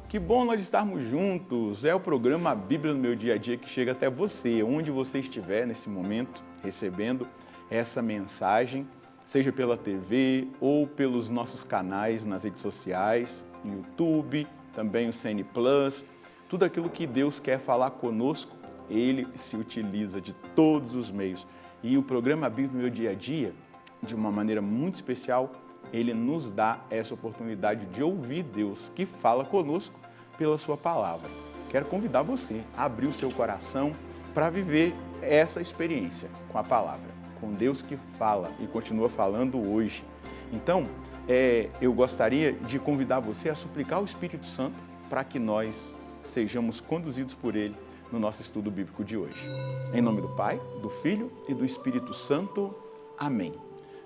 Que bom nós estarmos juntos. É o programa Bíblia no Meu Dia a Dia que chega até você, onde você estiver nesse momento, recebendo essa mensagem, seja pela TV ou pelos nossos canais nas redes sociais, no YouTube, também o CN Plus. Tudo aquilo que Deus quer falar conosco, Ele se utiliza de todos os meios. E o programa Bíblia no Meu Dia a Dia, de uma maneira muito especial, Ele nos dá essa oportunidade de ouvir Deus, que fala conosco pela sua palavra. Quero convidar você a abrir o seu coração para viver essa experiência com a palavra, com Deus que fala e continua falando hoje. Então, eu gostaria de convidar você a suplicar o Espírito Santo para que nós sejamos conduzidos por Ele no nosso estudo bíblico de hoje. Em nome do Pai, do Filho e do Espírito Santo. Amém.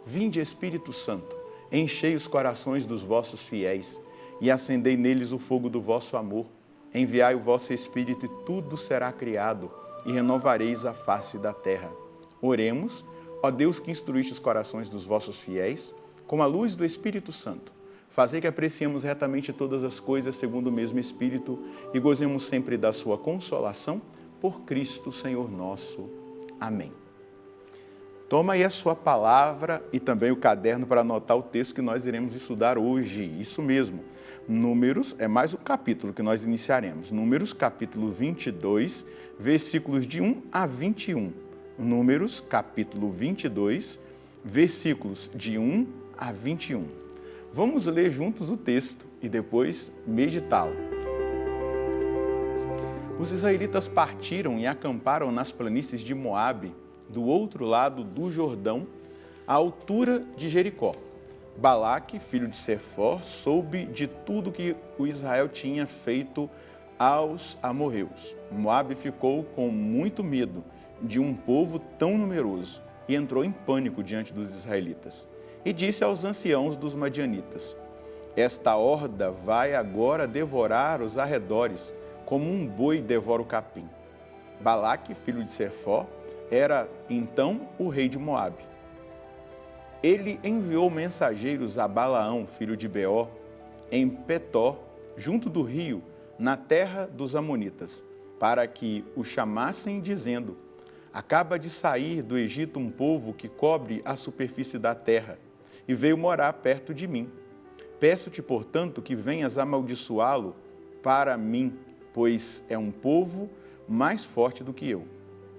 Vinde, Espírito Santo, enchei os corações dos vossos fiéis e acendei neles o fogo do vosso amor. Enviai o vosso Espírito e tudo será criado e renovareis a face da terra. Oremos, ó Deus que instruíste os corações dos vossos fiéis, com a luz do Espírito Santo. Fazei que apreciemos retamente todas as coisas segundo o mesmo Espírito e gozemos sempre da sua consolação por Cristo, Senhor nosso. Amém. Toma aí a sua palavra e também o caderno para anotar o texto que nós iremos estudar hoje. Isso mesmo. Números, é mais um capítulo que nós iniciaremos. Números, capítulo 22, versículos de 1 a 21. Números, capítulo 22, versículos de 1 a 21. Vamos ler juntos o texto e depois meditá-lo. Os israelitas partiram e acamparam nas planícies de Moabe, do outro lado do Jordão, à altura de Jericó. Balaque, filho de Sefor, soube de tudo que o Israel tinha feito aos amorreus. Moabe ficou com muito medo de um povo tão numeroso e entrou em pânico diante dos israelitas. E disse aos anciãos dos madianitas: esta horda vai agora devorar os arredores, como um boi devora o capim. Balaque, filho de Sefor, era então o rei de Moabe. Ele enviou mensageiros a Balaão, filho de Beor, em Petó, junto do rio, na terra dos amonitas, para que o chamassem, dizendo: acaba de sair do Egito um povo que cobre a superfície da terra e veio morar perto de mim. Peço-te, portanto, que venhas amaldiçoá-lo para mim, pois é um povo mais forte do que eu.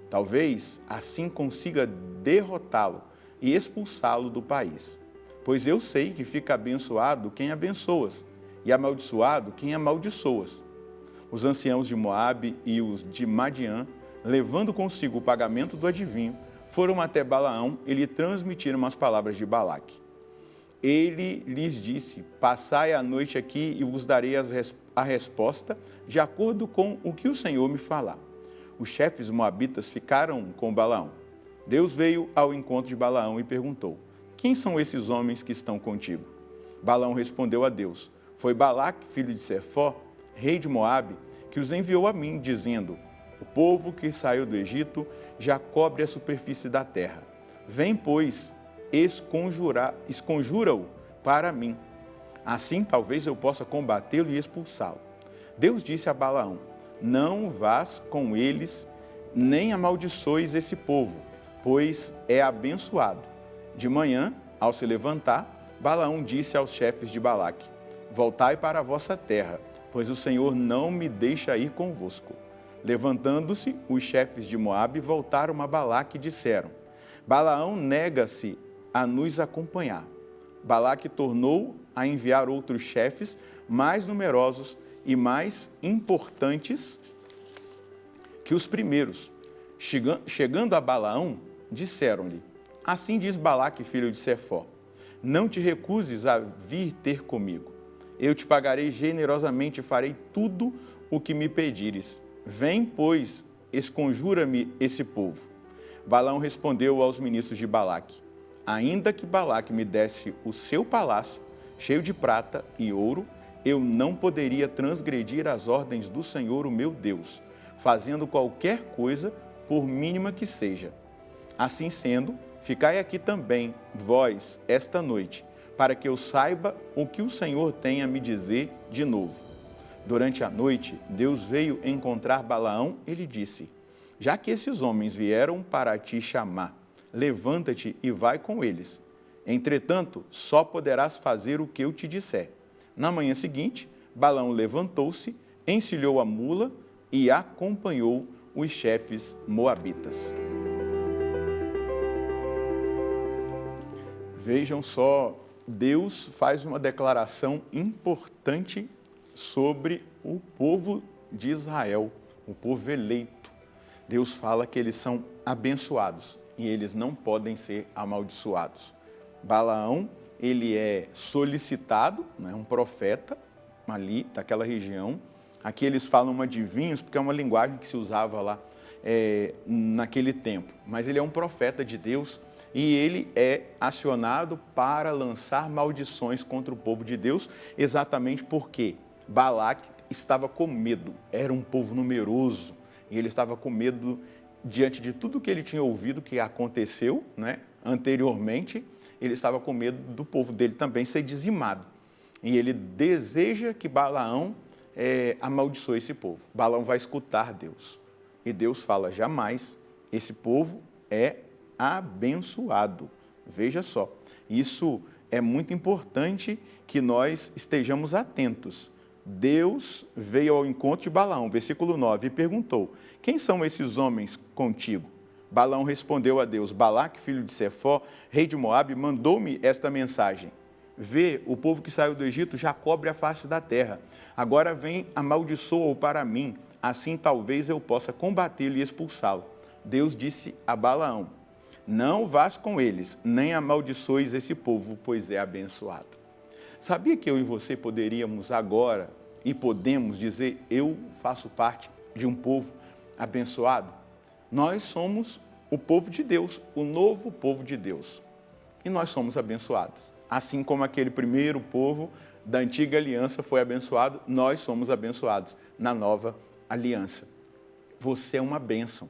Talvez assim consiga derrotá-lo e expulsá-lo do país. Pois eu sei que fica abençoado quem abençoas, e amaldiçoado quem amaldiçoas. Os anciãos de Moabe e os de Madiã, levando consigo o pagamento do adivinho, foram até Balaão e lhe transmitiram as palavras de Balaque. Ele lhes disse: passai a noite aqui e vos darei a resposta de acordo com o que o Senhor me falar. Os chefes moabitas ficaram com Balaão. Deus veio ao encontro de Balaão e perguntou: quem são esses homens que estão contigo? Balaão respondeu a Deus: foi Balaque, filho de Sefor, rei de Moabe, que os enviou a mim, dizendo: o povo que saiu do Egito já cobre a superfície da terra. Vem, pois, esconjura-o para mim. Assim talvez eu possa combatê-lo e expulsá-lo. Deus disse a Balaão: não vás com eles, nem amaldiçoes esse povo, pois é abençoado. De manhã, ao se levantar, Balaão disse aos chefes de Balaque: voltai para a vossa terra, pois o Senhor não me deixa ir convosco. Levantando-se, os chefes de Moabe voltaram a Balaque e disseram: Balaão nega-se a nos acompanhar. Balaque tornou a enviar outros chefes mais numerosos e mais importantes que os primeiros. Chegando a Balaão, disseram-lhe: assim diz Balaque, filho de Sefor: não te recuses a vir ter comigo. Eu te pagarei generosamente e farei tudo o que me pedires. Vem, pois, esconjura-me esse povo. Balaão respondeu aos ministros de Balaque: ainda que Balaque me desse o seu palácio, cheio de prata e ouro, eu não poderia transgredir as ordens do Senhor, o meu Deus, fazendo qualquer coisa, por mínima que seja. Assim sendo, ficai aqui também, vós, esta noite, para que eu saiba o que o Senhor tem a me dizer de novo. Durante a noite, Deus veio encontrar Balaão e lhe disse: já que esses homens vieram para te chamar, levanta-te e vai com eles. Entretanto, só poderás fazer o que eu te disser. Na manhã seguinte, Balaão levantou-se, encilhou a mula e acompanhou os chefes moabitas. Vejam só, Deus faz uma declaração importante sobre o povo de Israel, o povo eleito. Deus fala que eles são abençoados e eles não podem ser amaldiçoados. Balaão, ele é solicitado, né, um profeta ali daquela região. Aqui eles falam adivinhos, porque é uma linguagem que se usava lá naquele tempo. Mas ele é um profeta de Deus e ele é acionado para lançar maldições contra o povo de Deus, exatamente porque Balaque estava com medo, era um povo numeroso, e ele estava com medo diante de tudo que ele tinha ouvido que aconteceu, né, anteriormente, ele estava com medo do povo dele também ser dizimado. E ele deseja que Balaão amaldiçoe esse povo. Balaão vai escutar Deus. E Deus fala: jamais, esse povo é abençoado. Veja só, isso é muito importante que nós estejamos atentos. Deus veio ao encontro de Balaão, versículo 9, e perguntou: quem são esses homens contigo? Balaão respondeu a Deus: Balaque, filho de Sefó, rei de Moabe, mandou-me esta mensagem. Vê, o povo que saiu do Egito já cobre a face da terra. Agora vem, amaldiçoa-o para mim, assim talvez eu possa combatê-lo e expulsá-lo. Deus disse a Balaão: não vás com eles, nem amaldiçoes esse povo, pois é abençoado. Sabia que eu e você poderíamos agora, e podemos dizer, eu faço parte de um povo abençoado? Nós somos o povo de Deus, o novo povo de Deus. E nós somos abençoados. Assim como aquele primeiro povo da antiga aliança foi abençoado, nós somos abençoados na nova aliança. Você é uma bênção.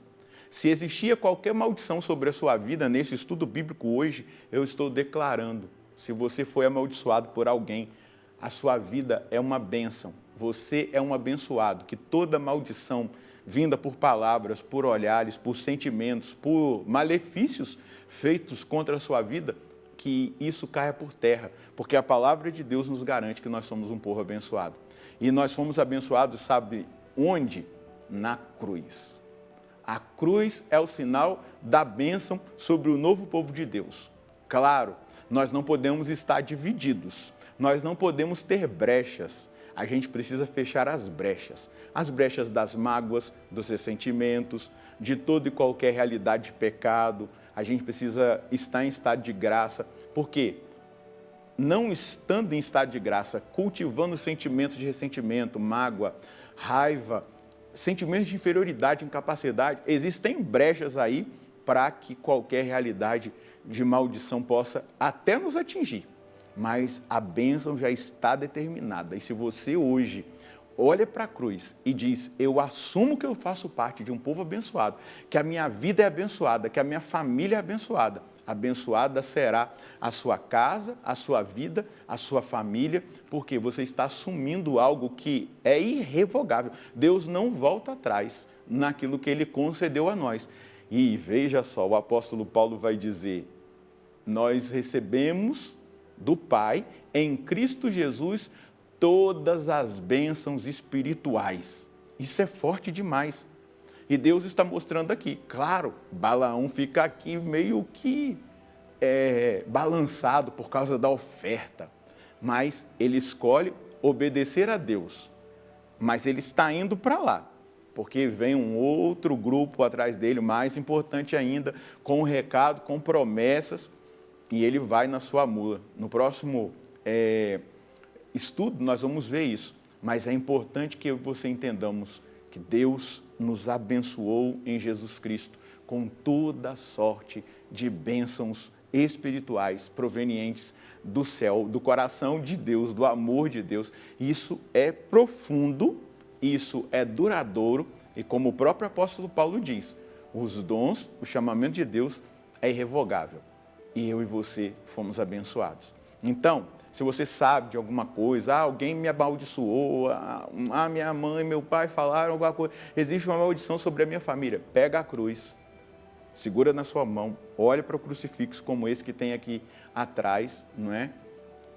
Se existia qualquer maldição sobre a sua vida, nesse estudo bíblico hoje, eu estou declarando: se você foi amaldiçoado por alguém, a sua vida é uma bênção. Você é um abençoado, que toda maldição vinda por palavras, por olhares, por sentimentos, por malefícios feitos contra a sua vida, que isso caia por terra, porque a palavra de Deus nos garante que nós somos um povo abençoado. E nós fomos abençoados, sabe onde? Na cruz. A cruz é o sinal da bênção sobre o novo povo de Deus. Claro, nós não podemos estar divididos, nós não podemos ter brechas. A gente precisa fechar as brechas das mágoas, dos ressentimentos, de toda e qualquer realidade de pecado. A gente precisa estar em estado de graça, porque não estando em estado de graça, cultivando sentimentos de ressentimento, mágoa, raiva, sentimentos de inferioridade, incapacidade, existem brechas aí para que qualquer realidade de maldição possa até nos atingir. Mas a bênção já está determinada. E se você hoje olha para a cruz e diz: eu assumo que eu faço parte de um povo abençoado, que a minha vida é abençoada, que a minha família é abençoada, abençoada será a sua casa, a sua vida, a sua família, porque você está assumindo algo que é irrevogável. Deus não volta atrás naquilo que Ele concedeu a nós. E veja só, o apóstolo Paulo vai dizer: nós recebemos do Pai, em Cristo Jesus, todas as bênçãos espirituais. Isso é forte demais. E Deus está mostrando aqui. Claro, Balaão fica aqui meio que balançado por causa da oferta. Mas ele escolhe obedecer a Deus. Mas ele está indo para lá, porque vem um outro grupo atrás dele, mais importante ainda, com um recado, com promessas, e ele vai na sua mula. No próximo estudo nós vamos ver isso, mas é importante que você entendamos que Deus nos abençoou em Jesus Cristo com toda sorte de bênçãos espirituais provenientes do céu, do coração de Deus, do amor de Deus. Isso é profundo, isso é duradouro e, como o próprio apóstolo Paulo diz, os dons, o chamamento de Deus é irrevogável. E eu e você fomos abençoados. Então, se você sabe de alguma coisa, alguém me amaldiçoou, minha mãe, meu pai falaram alguma coisa, existe uma maldição sobre a minha família, pega a cruz, segura na sua mão, olha para o crucifixo como esse que tem aqui atrás, não é?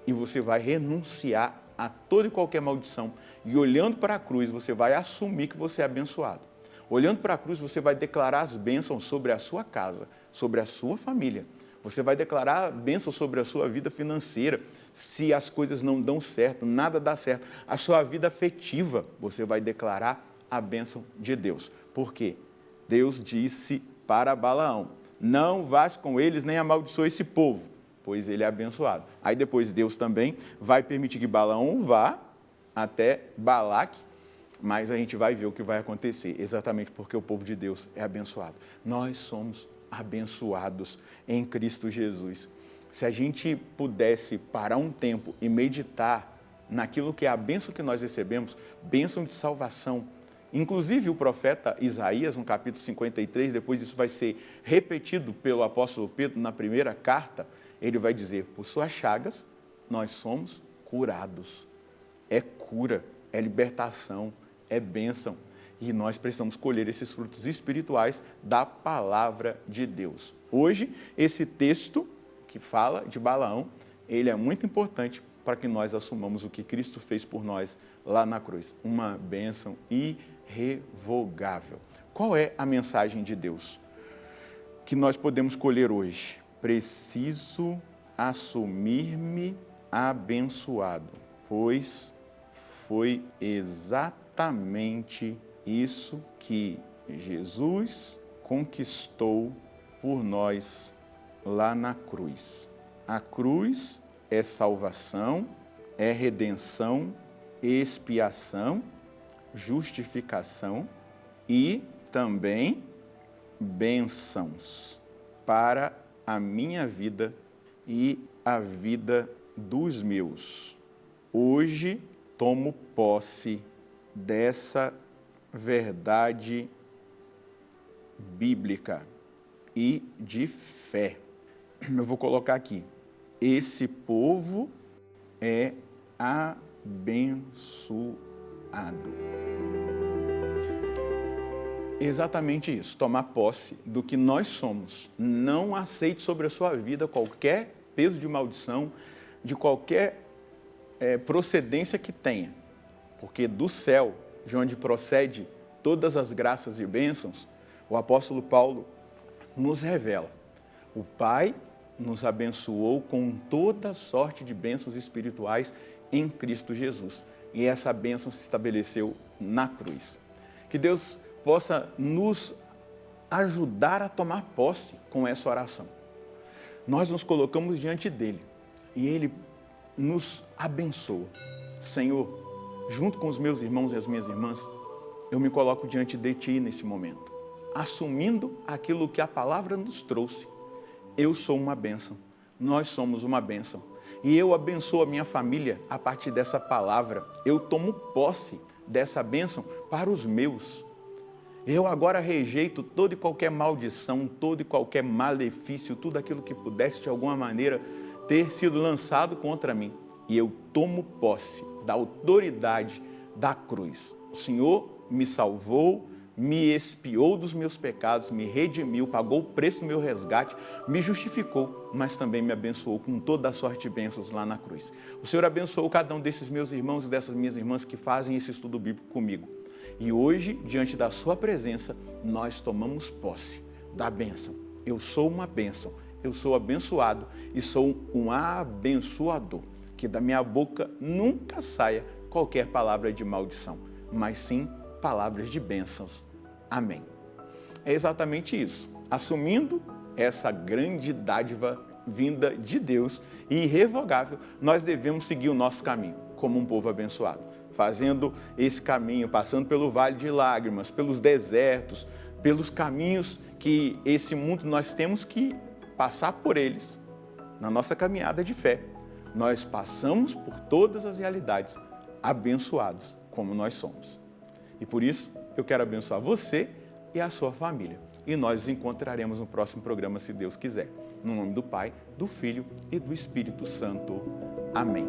E você vai renunciar a toda e qualquer maldição. E olhando para a cruz, você vai assumir que você é abençoado. Olhando para a cruz, você vai declarar as bênçãos sobre a sua casa, sobre a sua família. Você vai declarar bênçãos sobre a sua vida financeira, se as coisas não dão certo, nada dá certo. A sua vida afetiva, você vai declarar a bênção de Deus. Por quê? Deus disse para Balaão, não vás com eles nem amaldiçoe esse povo, pois ele é abençoado. Aí depois Deus também vai permitir que Balaão vá até Balaque, mas a gente vai ver o que vai acontecer, exatamente porque o povo de Deus é abençoado. Nós somos abençoados em Cristo Jesus. Se a gente pudesse parar um tempo e meditar naquilo que é a bênção que nós recebemos, bênção de salvação. Inclusive o profeta Isaías, no capítulo 53, depois isso vai ser repetido pelo apóstolo Pedro na primeira carta, ele vai dizer, por suas chagas nós somos curados. É cura, é libertação, é bênção. E nós precisamos colher esses frutos espirituais da palavra de Deus. Hoje, esse texto que fala de Balaão, ele é muito importante para que nós assumamos o que Cristo fez por nós lá na cruz. Uma bênção irrevogável. Qual é a mensagem de Deus que nós podemos colher hoje? Preciso assumir-me abençoado, pois foi exatamente isso que Jesus conquistou por nós lá na cruz. A cruz é salvação, é redenção, expiação, justificação e também bênçãos para a minha vida e a vida dos meus. Hoje tomo posse dessa verdade bíblica e de fé. Eu vou colocar aqui, esse povo é abençoado. Exatamente isso, tomar posse do que nós somos. Não aceite sobre a sua vida qualquer peso de maldição, de qualquer procedência que tenha, porque do céu, de onde procede todas as graças e bênçãos, o apóstolo Paulo nos revela. O Pai nos abençoou com toda sorte de bênçãos espirituais em Cristo Jesus. E essa bênção se estabeleceu na cruz. Que Deus possa nos ajudar a tomar posse com essa oração. Nós nos colocamos diante dele e ele nos abençoa. Senhor, junto com os meus irmãos e as minhas irmãs, eu me coloco diante de Ti nesse momento, assumindo aquilo que a palavra nos trouxe. Eu sou uma bênção, nós somos uma bênção. E eu abençoo a minha família a partir dessa palavra. Eu tomo posse dessa bênção para os meus. Eu agora rejeito toda e qualquer maldição, todo e qualquer malefício, tudo aquilo que pudesse de alguma maneira ter sido lançado contra mim. E eu tomo posse da autoridade da cruz. O Senhor me salvou, me expiou dos meus pecados, me redimiu, pagou o preço do meu resgate, me justificou, mas também me abençoou com toda a sorte de bênçãos lá na cruz. O Senhor abençoou cada um desses meus irmãos e dessas minhas irmãs que fazem esse estudo bíblico comigo. E hoje, diante da sua presença, nós tomamos posse da bênção. Eu sou uma bênção, eu sou abençoado e sou um abençoador. Que da minha boca nunca saia qualquer palavra de maldição, mas sim palavras de bênçãos. Amém. É exatamente isso. Assumindo essa grande dádiva vinda de Deus e irrevogável, nós devemos seguir o nosso caminho como um povo abençoado. Fazendo esse caminho, passando pelo vale de lágrimas, pelos desertos, pelos caminhos que esse mundo nós temos que passar por eles na nossa caminhada de fé. Nós passamos por todas as realidades, abençoados como nós somos. E por isso, eu quero abençoar você e a sua família. e nós nos encontraremos no próximo programa, se Deus quiser. No nome do Pai, do Filho e do Espírito Santo. Amém.